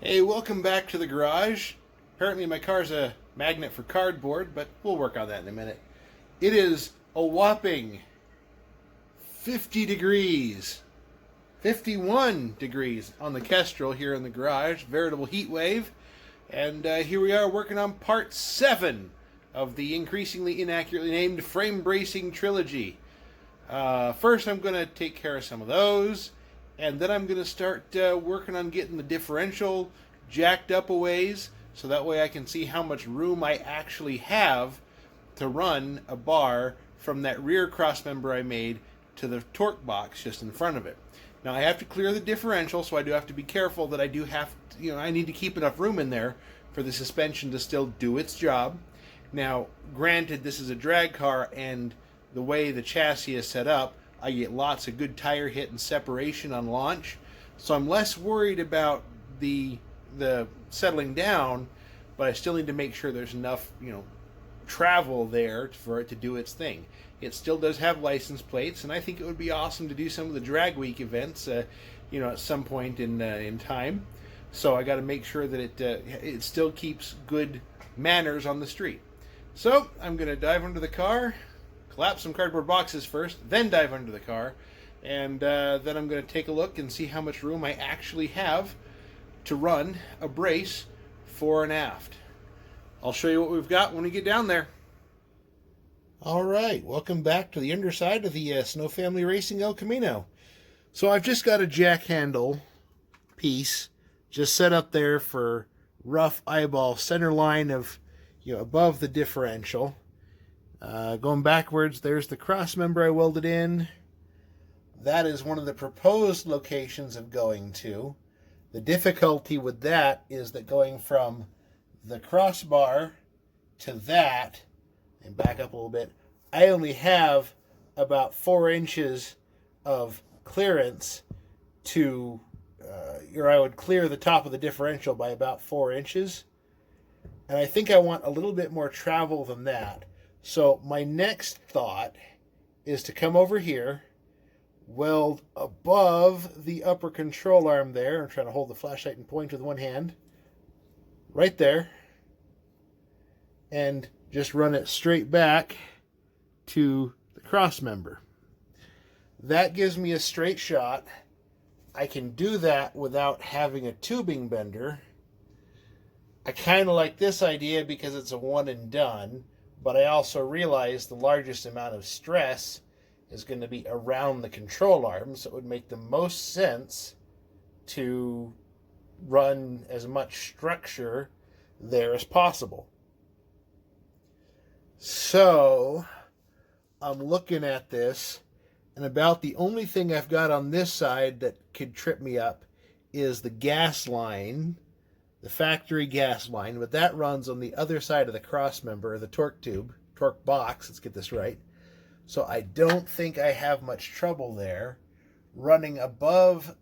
Hey, welcome back to the garage. Apparently my car's a magnet for cardboard, but we'll work on that in a minute. It is a whopping 50 degrees, 51 degrees on the Kestrel here in the garage, veritable heat wave. And here we are working on part 7 of the increasingly inaccurately named Frame Bracing Trilogy. First I'm going to take care of some of those. And then I'm going to start working on getting the differential jacked up a ways, so that way I can see how much room I actually have to run a bar from that rear cross member I made to the torque box just in front of it. Now I have to clear the differential, so I do have to be careful that I do have to, I need to keep enough room in there for the suspension to still do its job. Now, granted, this is a drag car, and the way the chassis is set up, I get lots of good tire hit and separation on launch, so I'm less worried about the settling down, but I still need to make sure there's enough, travel there for it to do its thing. It still does have license plates, and I think it would be awesome to do some of the drag week events, at some point in time. So I got to make sure that it still keeps good manners on the street. So I'm going to dive under the car. Collapse some cardboard boxes first, then dive under the car, and then I'm going to take a look and see how much room I actually have to run a brace fore and aft. I'll show you what we've got when we get down there. Alright, welcome back to the underside of the Snow Family Racing El Camino. So I've just got a jack handle piece just set up there for rough eyeball center line of, above the differential. Going backwards, there's the cross member I welded in. That is one of the proposed locations of going to. The difficulty with that is that going from the crossbar to that, and back up a little bit, I only have about 4 inches of clearance to, or I would clear the top of the differential by about 4 inches. And I think I want a little bit more travel than that. So my next thought is to come over here, weld above the upper control arm there. I'm trying to hold the flashlight and point with one hand. Right there. And just run it straight back to the cross member. That gives me a straight shot. I can do that without having a tubing bender. I kind of like this idea because it's a one and done. But I also realize the largest amount of stress is going to be around the control arm, so it would make the most sense to run as much structure there as possible. So I'm looking at this, and about the only thing I've got on this side that could trip me up is the gas line, the factory gas line, but that runs on the other side of the cross member, the torque tube, torque box, let's get this right. So I don't think I have much trouble there. Running above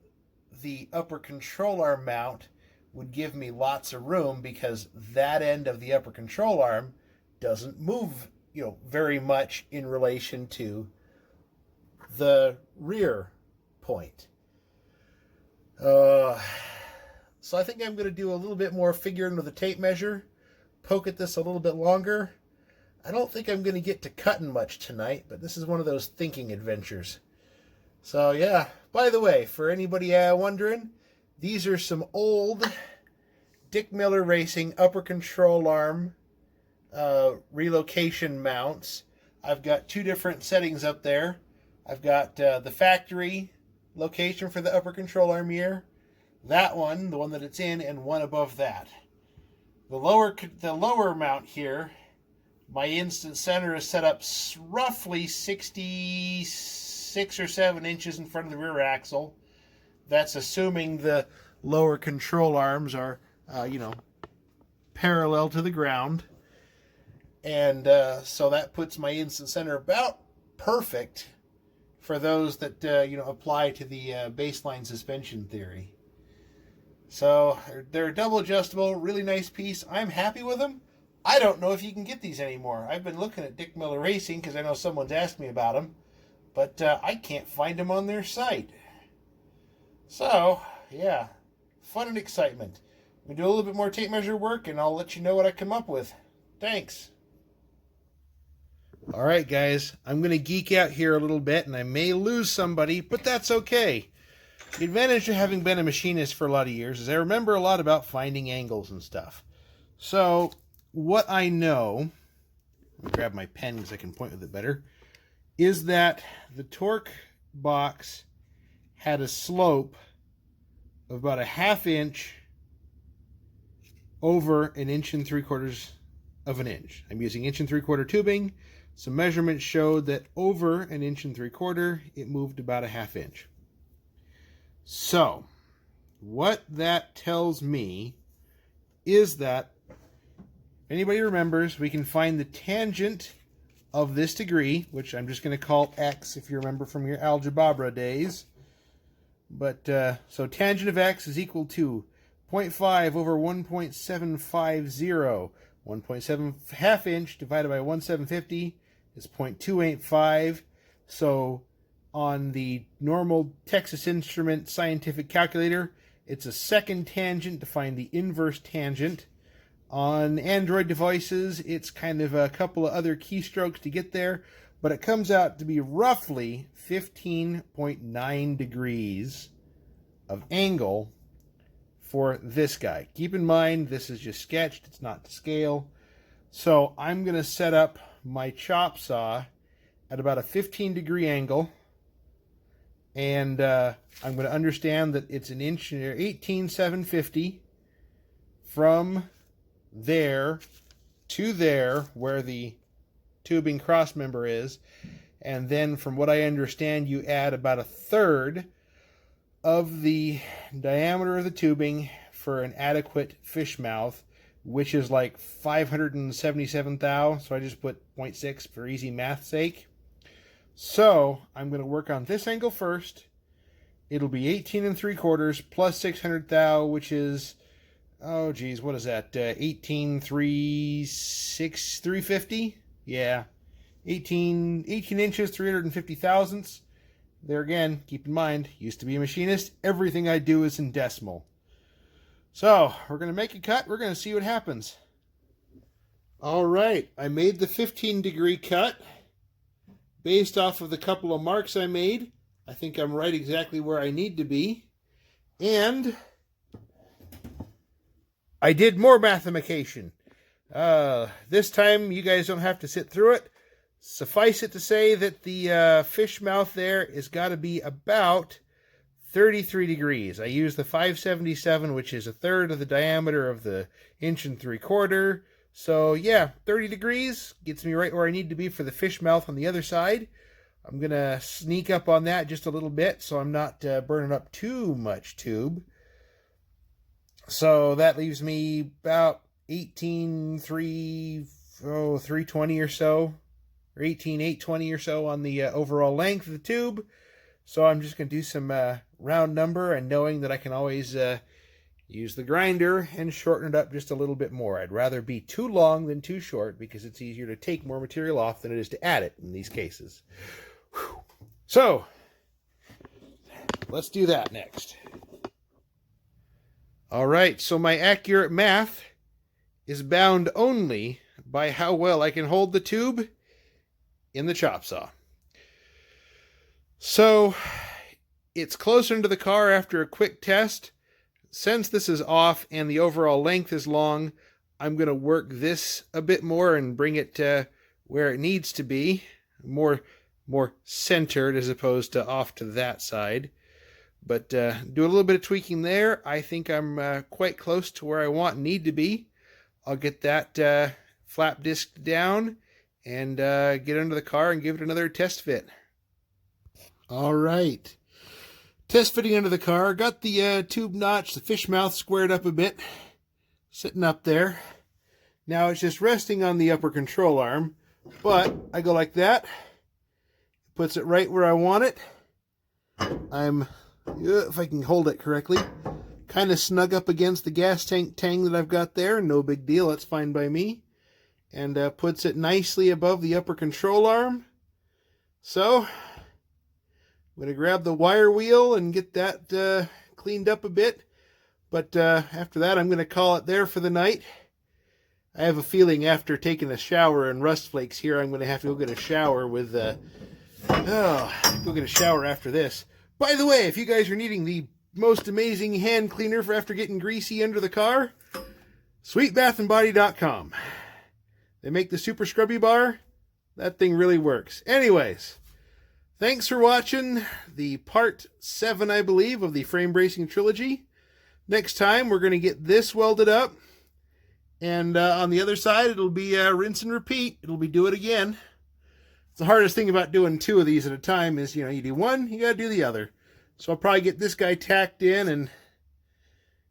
the upper control arm mount would give me lots of room because that end of the upper control arm doesn't move, very much in relation to the rear point. So I think I'm going to do a little bit more figuring with a tape measure, poke at this a little bit longer. I don't think I'm going to get to cutting much tonight, but this is one of those thinking adventures. So yeah, by the way, for anybody wondering, these are some old Dick Miller Racing upper control arm relocation mounts. I've got 2 different settings up there. I've got the factory location for the upper control arm here. That one, the one that it's in, and one above that. The lower mount here, my instant center is set up roughly 66 or 7 inches in front of the rear axle. That's assuming the lower control arms are, parallel to the ground. And so that puts my instant center about perfect for those that, apply to the baseline suspension theory. So they're double adjustable, really nice piece. I'm happy with them. I don't know if you can get these anymore. I've been looking at Dick Miller Racing because I know someone's asked me about them, but I can't find them on their site. So, yeah, fun and excitement. I'm going to do a little bit more tape measure work, and I'll let you know what I come up with. Thanks. All right, guys, I'm going to geek out here a little bit, and I may lose somebody, but that's okay. The advantage of having been a machinist for a lot of years is I remember a lot about finding angles and stuff. So what I know, let me grab my pen because I can point with it better, is that the torque box had a slope of about a 1/2 inch over 1 3/4 of an inch. I'm using 1 3/4 tubing. Some measurements showed that over 1 3/4 it moved about a 1/2 inch. So what that tells me is that, if anybody remembers, we can find the tangent of this degree, which I'm just going to call x if you remember from your algebra days. But so tangent of x is equal to 0.5 over 1.750. 1.7 1/2 inch divided by 1/750 is 0.285. So on the normal Texas Instrument scientific calculator, it's a second tangent to find the inverse tangent. On Android devices, it's kind of a couple of other keystrokes to get there, but it comes out to be roughly 15.9 degrees of angle for this guy. Keep in mind, this is just sketched, it's not to scale. So I'm going to set up my chop saw at about a 15-degree angle, and I'm going to understand that it's 18,750 from there to there where the tubing cross member is, and then from what I understand you add about 1/3 of the diameter of the tubing for an adequate fish mouth, which is like 577 thou, so I just put 0.6 for easy math's sake. So I'm going to work on this angle first. It'll be 18 3/4 plus 600 thou, which is, oh geez, what is that? 350? Yeah, 18 inches, 350 thousandths. There again, keep in mind, used to be a machinist. Everything I do is in decimal. So we're going to make a cut. We're going to see what happens. All right, I made the 15-degree cut based off of the couple of marks I made. I think I'm right exactly where I need to be. And I did more mathematication. This time you guys don't have to sit through it. Suffice it to say that the fish mouth there has got to be about 33 degrees. I used the 577, which is 1/3 of the diameter of the 1 3/4. So yeah, 30 degrees gets me right where I need to be for the fish mouth on the other side. I'm going to sneak up on that just a little bit so I'm not burning up too much tube. So that leaves me about 320 or so, or 820 or so on the overall length of the tube. So I'm just going to do some round number, and knowing that I can always use the grinder and shorten it up just a little bit more. I'd rather be too long than too short because it's easier to take more material off than it is to add it in these cases. Whew. So let's do that next. All right, so my accurate math is bound only by how well I can hold the tube in the chop saw. So it's closer into the car after a quick test. Since this is off and the overall length is long, I'm going to work this a bit more and bring it where it needs to be, more centered as opposed to off to that side. But do a little bit of tweaking there. I think I'm quite close to where I want and need to be. I'll get that flap disc down and get under the car and give it another test fit. All right. Test fitting under the car. Got the tube notch, the fish mouth squared up a bit. Sitting up there. Now it's just resting on the upper control arm. But I go like that. Puts it right where I want it. I'm, if I can hold it correctly, kind of snug up against the gas tank tang that I've got there. No big deal. That's fine by me. And puts it nicely above the upper control arm. So I'm going to grab the wire wheel and get that cleaned up a bit. But after that, I'm going to call it there for the night. I have a feeling after taking a shower and rust flakes here, I'm going to have to go get a shower with... go get a shower after this. By the way, if you guys are needing the most amazing hand cleaner for after getting greasy under the car, Sweetbathandbody.com. They make the super scrubby bar. That thing really works. Anyways, thanks for watching the part 7, I believe, of the Frame Bracing Trilogy. Next time, we're going to get this welded up. And on the other side, it'll be rinse and repeat. It'll be do it again. The hardest thing about doing 2 of these at a time is, you know, you do one, you got to do the other. So I'll probably get this guy tacked in and,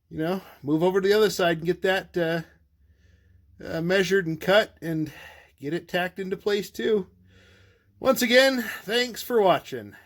you know, move over to the other side and get that measured and cut and get it tacked into place too. Once again, thanks for watching.